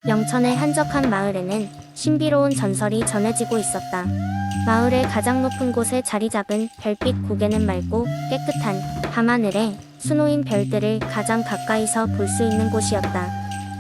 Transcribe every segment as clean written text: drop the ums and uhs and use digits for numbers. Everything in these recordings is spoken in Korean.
영천의 한적한 마을에는 신비로운 전설이 전해지고 있었다. 마을의 가장 높은 곳에 자리 잡은 별빛 고개는 맑고 깨끗한 밤하늘에 수놓인 별들을 가장 가까이서 볼 수 있는 곳이었다.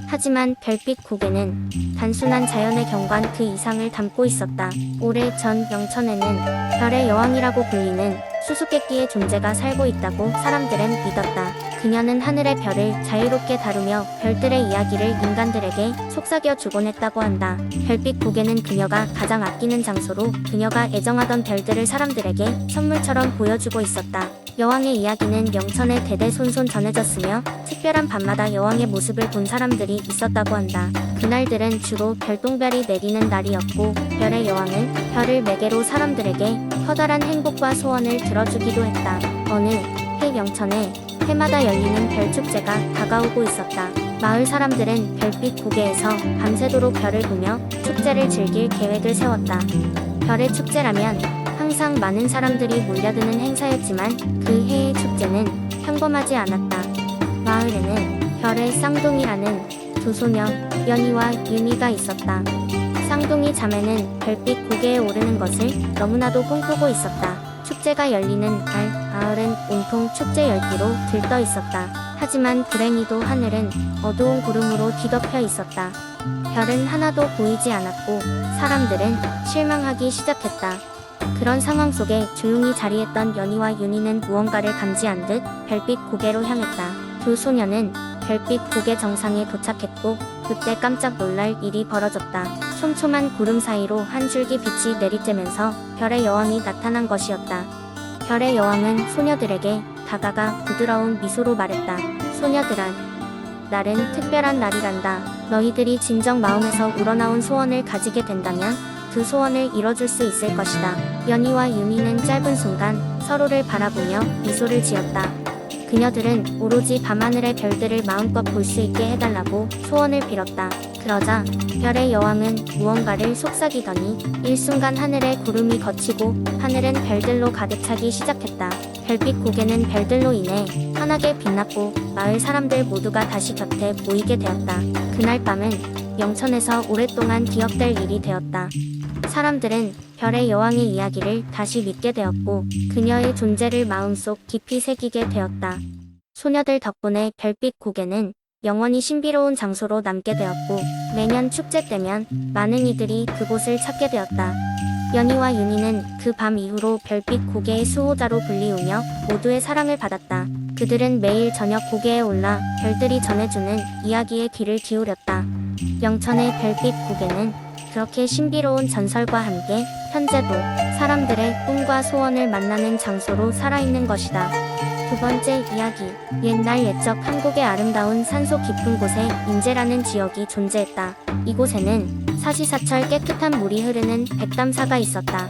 하지만 별빛 고개는 단순한 자연의 경관 그 이상을 담고 있었다. 오래전 영천에는 별의 여왕이라고 불리는 수수께끼의 존재가 살고 있다고 사람들은 믿었다. 그녀는 하늘의 별을 자유롭게 다루며 별들의 이야기를 인간들에게 속삭여 주곤 했다고 한다. 별빛 고개는 그녀가 가장 아끼는 장소로 그녀가 애정하던 별들을 사람들에게 선물처럼 보여주고 있었다. 여왕의 이야기는 영천에 대대손손 전해졌으며 특별한 밤마다 여왕의 모습을 본 사람들이 있었다고 한다. 그날들은 주로 별똥별이 내리는 날이었고 별의 여왕은 별을 매개로 사람들에게 커다란 행복과 소원을 들어주기도 했다. 어느 해 영천에 해마다 열리는 별축제가 다가오고 있었다. 마을 사람들은 별빛 고개에서 밤새도록 별을 보며 축제를 즐길 계획을 세웠다. 별의 축제라면 항상 많은 사람들이 몰려드는 행사였지만 그 해의 축제는 평범하지 않았다. 마을에는 별의 쌍둥이라는 두 소녀 연희와 윤희가 있었다. 쌍둥이 자매는 별빛 고개에 오르는 것을 너무나도 꿈꾸고 있었다. 축제가 열리는 날 마을은 온통 축제 열기로 들떠 있었다. 하지만 불행히도 하늘은 어두운 구름으로 뒤덮여 있었다. 별은 하나도 보이지 않았고 사람들은 실망하기 시작했다. 그런 상황 속에 조용히 자리했던 연희와 윤희는 무언가를 감지한 듯 별빛 고개로 향했다. 두 소녀는 별빛 고개 정상에 도착했고 그때 깜짝 놀랄 일이 벌어졌다. 촘촘한 구름 사이로 한 줄기 빛이 내리쬐면서 별의 여왕이 나타난 것이었다. 별의 여왕은 소녀들에게 다가가 부드러운 미소로 말했다. 소녀들아, 날은 특별한 날이란다. 너희들이 진정 마음에서 우러나온 소원을 가지게 된다면 그 소원을 이뤄줄 수 있을 것이다. 연희와 윤희는 짧은 순간 서로를 바라보며 미소를 지었다. 그녀들은 오로지 밤하늘의 별들을 마음껏 볼 수 있게 해달라고 소원을 빌었다. 그러자 별의 여왕은 무언가를 속삭이더니 일순간 하늘에 구름이 걷히고 하늘은 별들로 가득 차기 시작했다. 별빛 고개는 별들로 인해 환하게 빛났고 마을 사람들 모두가 다시 곁에 모이게 되었다. 그날 밤은 영천에서 오랫동안 기억될 일이 되었다. 사람들은 별의 여왕의 이야기를 다시 믿게 되었고 그녀의 존재를 마음속 깊이 새기게 되었다. 소녀들 덕분에 별빛 고개는 영원히 신비로운 장소로 남게 되었고 매년 축제 때면 많은 이들이 그곳을 찾게 되었다. 연희와 윤희는 그 밤 이후로 별빛 고개의 수호자로 불리우며 모두의 사랑을 받았다. 그들은 매일 저녁 고개에 올라 별들이 전해주는 이야기에 귀를 기울였다. 영천의 별빛 고개는 그렇게 신비로운 전설과 함께 현재도 사람들의 꿈과 소원을 만나는 장소로 살아있는 것이다. 두 번째 이야기. 옛날 옛적 한국의 아름다운 산속 깊은 곳에 인제라는 지역이 존재했다. 이곳에는 사시사철 깨끗한 물이 흐르는 백담사가 있었다.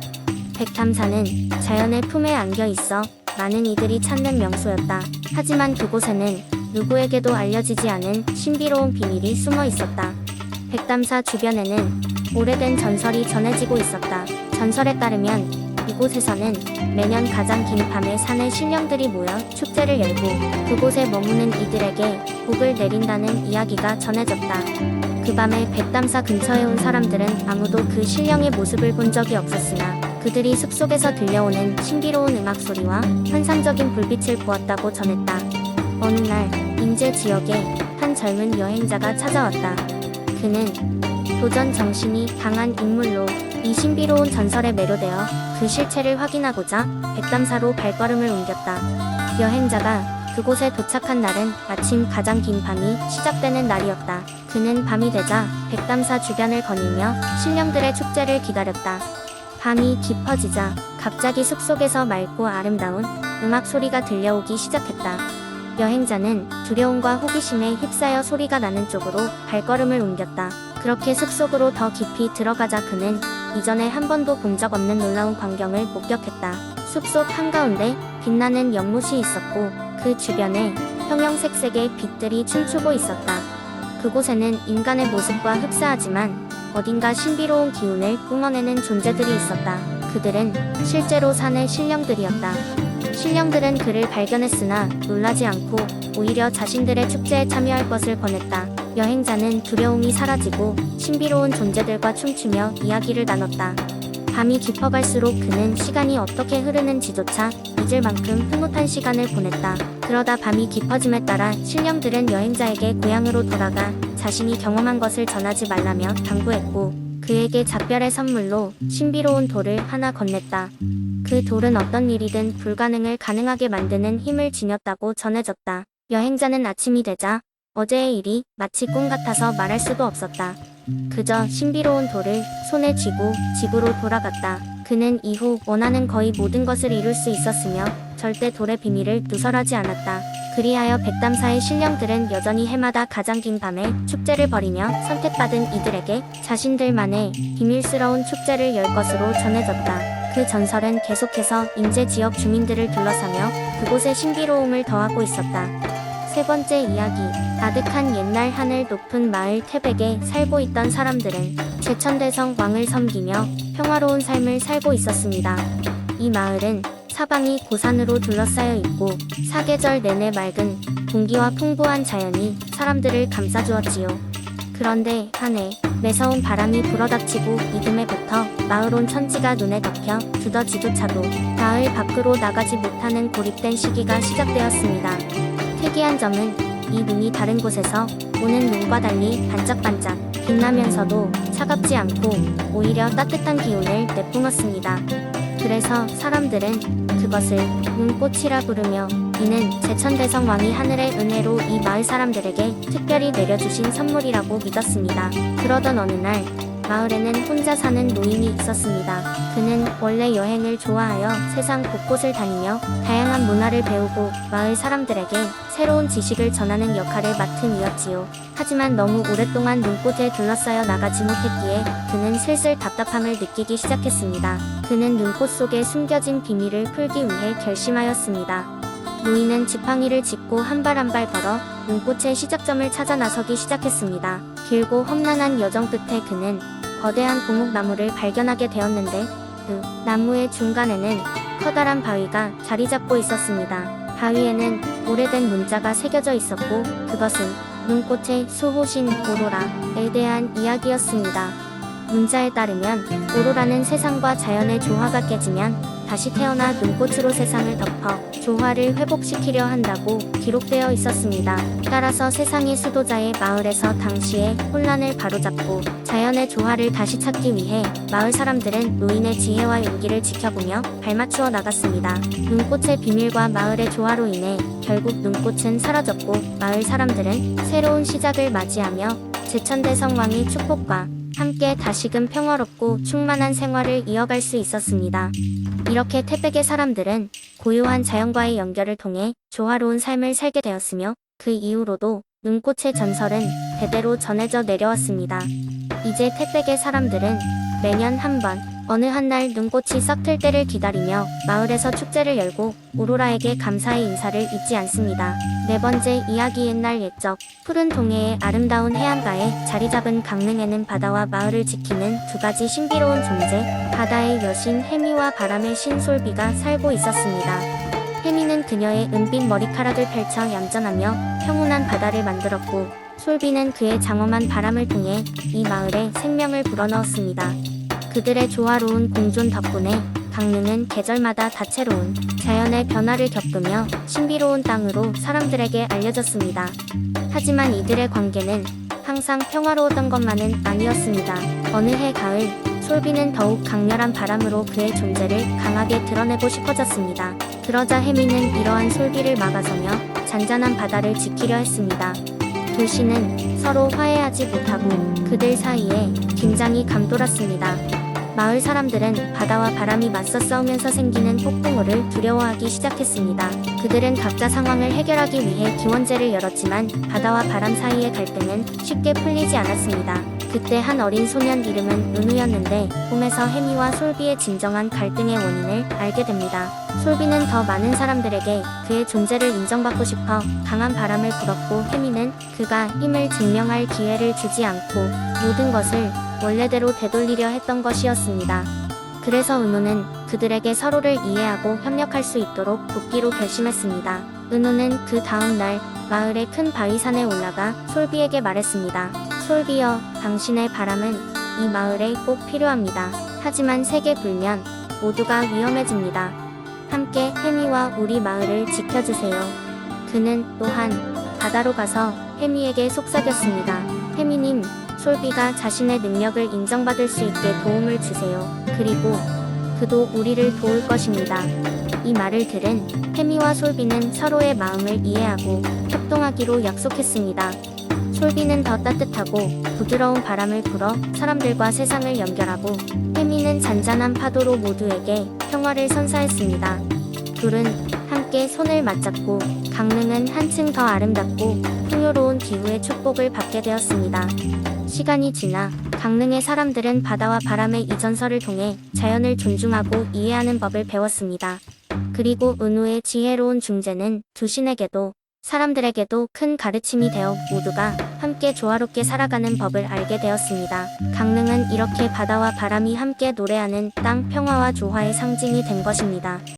백담사는 자연의 품에 안겨 있어 많은 이들이 찾는 명소였다. 하지만 그곳에는 누구에게도 알려지지 않은 신비로운 비밀이 숨어 있었다. 백담사 주변에는 오래된 전설이 전해지고 있었다. 전설에 따르면 이곳에서는 매년 가장 긴 밤에 산의 신령들이 모여 축제를 열고 그곳에 머무는 이들에게 복을 내린다는 이야기가 전해졌다. 그 밤에 백담사 근처에 온 사람들은 아무도 그 신령의 모습을 본 적이 없었으나 그들이 숲속에서 들려오는 신비로운 음악 소리와 환상적인 불빛을 보았다고 전했다. 어느 날 인제 지역에 한 젊은 여행자가 찾아왔다. 그는 도전 정신이 강한 인물로 이 신비로운 전설에 매료되어 그 실체를 확인하고자 백담사로 발걸음을 옮겼다. 여행자가 그곳에 도착한 날은 마침 가장 긴 밤이 시작되는 날이었다. 그는 밤이 되자 백담사 주변을 거닐며 신령들의 축제를 기다렸다. 밤이 깊어지자 갑자기 숲속에서 맑고 아름다운 음악 소리가 들려오기 시작했다. 여행자는 두려움과 호기심에 휩싸여 소리가 나는 쪽으로 발걸음을 옮겼다. 그렇게 숲속으로 더 깊이 들어가자 그는 이전에 한 번도 본 적 없는 놀라운 광경을 목격했다. 숲속 한가운데 빛나는 연못이 있었고 그 주변에 형형색색의 빛들이 춤추고 있었다. 그곳에는 인간의 모습과 흡사하지만 어딘가 신비로운 기운을 뿜어내는 존재들이 있었다. 그들은 실제로 산의 신령들이었다. 신령들은 그를 발견했으나 놀라지 않고 오히려 자신들의 축제에 참여할 것을 권했다. 여행자는 두려움이 사라지고 신비로운 존재들과 춤추며 이야기를 나눴다. 밤이 깊어갈수록 그는 시간이 어떻게 흐르는지조차 잊을 만큼 흐뭇한 시간을 보냈다. 그러다 밤이 깊어짐에 따라 신령들은 여행자에게 고향으로 돌아가 자신이 경험한 것을 전하지 말라며 당부했고, 그에게 작별의 선물로 신비로운 돌을 하나 건넸다. 그 돌은 어떤 일이든 불가능을 가능하게 만드는 힘을 지녔다고 전해졌다. 여행자는 아침이 되자 어제의 일이 마치 꿈 같아서 말할 수도 없었다. 그저 신비로운 돌을 손에 쥐고 집으로 돌아갔다. 그는 이후 원하는 거의 모든 것을 이룰 수 있었으며 절대 돌의 비밀을 누설하지 않았다. 그리하여 백담사의 신령들은 여전히 해마다 가장 긴 밤에 축제를 벌이며 선택받은 이들에게 자신들만의 비밀스러운 축제를 열 것으로 전해졌다. 그 전설은 계속해서 인제 지역 주민들을 둘러싸며 그곳의 신비로움을 더하고 있었다. 세 번째 이야기. 아득한 옛날 하늘 높은 마을 태백에 살고 있던 사람들은 제천대성 왕을 섬기며 평화로운 삶을 살고 있었습니다. 이 마을은 사방이 고산으로 둘러싸여 있고 사계절 내내 맑은 공기와 풍부한 자연이 사람들을 감싸주었지요. 그런데 한 해 매서운 바람이 불어닥치고 이듬해부터 마을 온 천지가 눈에 덮여 두더지조차도 마을 밖으로 나가지 못하는 고립된 시기가 시작되었습니다. 특이한 점은 이 눈이 다른 곳에서 오는 눈과 달리 반짝반짝 빛나면서도 차갑지 않고 오히려 따뜻한 기운을 내뿜었습니다. 그래서 사람들은 그것을 눈꽃이라 부르며, 이는 제천대성 왕이 하늘의 은혜로 이 마을 사람들에게 특별히 내려주신 선물이라고 믿었습니다. 그러던 어느 날 마을에는 혼자 사는 노인이 있었습니다. 그는 원래 여행을 좋아하여 세상 곳곳을 다니며 다양한 문화를 배우고 마을 사람들에게 새로운 지식을 전하는 역할을 맡은 이였지요. 하지만 너무 오랫동안 눈꽃에 둘러싸여 나가지 못했기에 그는 슬슬 답답함을 느끼기 시작했습니다. 그는 눈꽃 속에 숨겨진 비밀을 풀기 위해 결심하였습니다. 노인은 지팡이를 짚고 한 발 한 발 걸어 눈꽃의 시작점을 찾아 나서기 시작했습니다. 길고 험난한 여정 끝에 그는 거대한 고목나무를 발견하게 되었는데, 그 나무의 중간에는 커다란 바위가 자리 잡고 있었습니다. 바위에는 오래된 문자가 새겨져 있었고, 그것은 눈꽃의 수호신 오로라에 대한 이야기였습니다. 문자에 따르면 오로라는 세상과 자연의 조화가 깨지면 다시 태어나 눈꽃으로 세상을 덮어 조화를 회복시키려 한다고 기록되어 있었습니다. 따라서 세상의 수도자의 마을에서 당시의 혼란을 바로잡고 자연의 조화를 다시 찾기 위해 마을 사람들은 노인의 지혜와 용기를 지켜보며 발맞추어 나갔습니다. 눈꽃의 비밀과 마을의 조화로 인해 결국 눈꽃은 사라졌고 마을 사람들은 새로운 시작을 맞이하며 제천대성 왕의 축복과 함께 다시금 평화롭고 충만한 생활을 이어갈 수 있었습니다. 이렇게 태백의 사람들은 고요한 자연과의 연결을 통해 조화로운 삶을 살게 되었으며, 그 이후로도 눈꽃의 전설은 대대로 전해져 내려왔습니다. 이제 태백의 사람들은 매년 한 번 어느 한날 눈꽃이 싹틀 때를 기다리며 마을에서 축제를 열고 오로라에게 감사의 인사를 잊지 않습니다. 네 번째 이야기. 옛날 옛적 푸른 동해의 아름다운 해안가에 자리잡은 강릉에는 바다와 마을을 지키는 두 가지 신비로운 존재, 바다의 여신 해미와 바람의 신 솔비가 살고 있었습니다. 해미는 그녀의 은빛 머리카락을 펼쳐 얌전하며 평온한 바다를 만들었고, 솔비는 그의 장엄한 바람을 통해 이 마을에 생명을 불어넣었습니다. 그들의 조화로운 공존 덕분에 강릉은 계절마다 다채로운 자연의 변화를 겪으며 신비로운 땅으로 사람들에게 알려졌습니다. 하지만 이들의 관계는 항상 평화로웠던 것만은 아니었습니다. 어느 해 가을, 솔비는 더욱 강렬한 바람으로 그의 존재를 강하게 드러내고 싶어졌습니다. 그러자 해미는 이러한 솔비를 막아서며 잔잔한 바다를 지키려 했습니다. 두 신은 서로 화해하지 못하고 그들 사이에 긴장이 감돌았습니다. 마을 사람들은 바다와 바람이 맞서 싸우면서 생기는 폭풍우를 두려워하기 시작했습니다. 그들은 각자 상황을 해결하기 위해 기원제를 열었지만 바다와 바람 사이의 갈등은 쉽게 풀리지 않았습니다. 그때 한 어린 소년 이름은 은우였는데 꿈에서 해미와 솔비의 진정한 갈등의 원인을 알게 됩니다. 솔비는 더 많은 사람들에게 그의 존재를 인정받고 싶어 강한 바람을 불었고, 해미는 그가 힘을 증명할 기회를 주지 않고 모든 것을 원래대로 되돌리려 했던 것이었습니다. 그래서 은우는 그들에게 서로를 이해하고 협력할 수 있도록 돕기로 결심했습니다. 은호는 그 다음 날 마을의 큰 바위산에 올라가 솔비에게 말했습니다. 솔비여, 당신의 바람은 이 마을에 꼭 필요합니다. 하지만 색에 불면 모두가 위험해집니다. 함께 해미와 우리 마을을 지켜주세요. 그는 또한 바다로 가서 해미에게 속삭였습니다. 해미님, 솔비가 자신의 능력을 인정받을 수 있게 도움을 주세요. 그리고 그도 우리를 도울 것입니다. 이 말을 들은 해미와 솔비는 서로의 마음을 이해하고 협동하기로 약속했습니다. 솔비는 더 따뜻하고 부드러운 바람을 불어 사람들과 세상을 연결하고, 해미는 잔잔한 파도로 모두에게 평화를 선사했습니다. 둘은 함께 손을 맞잡고 강릉은 한층 더 아름답고 풍요로운 기후의 축복을 받게 되었습니다. 시간이 지나 강릉의 사람들은 바다와 바람의 이 전설을 통해 자연을 존중하고 이해하는 법을 배웠습니다. 그리고 은우의 지혜로운 중재는 두 신에게도 사람들에게도 큰 가르침이 되어 모두가 함께 조화롭게 살아가는 법을 알게 되었습니다. 강릉은 이렇게 바다와 바람이 함께 노래하는 땅 평화와 조화의 상징이 된 것입니다.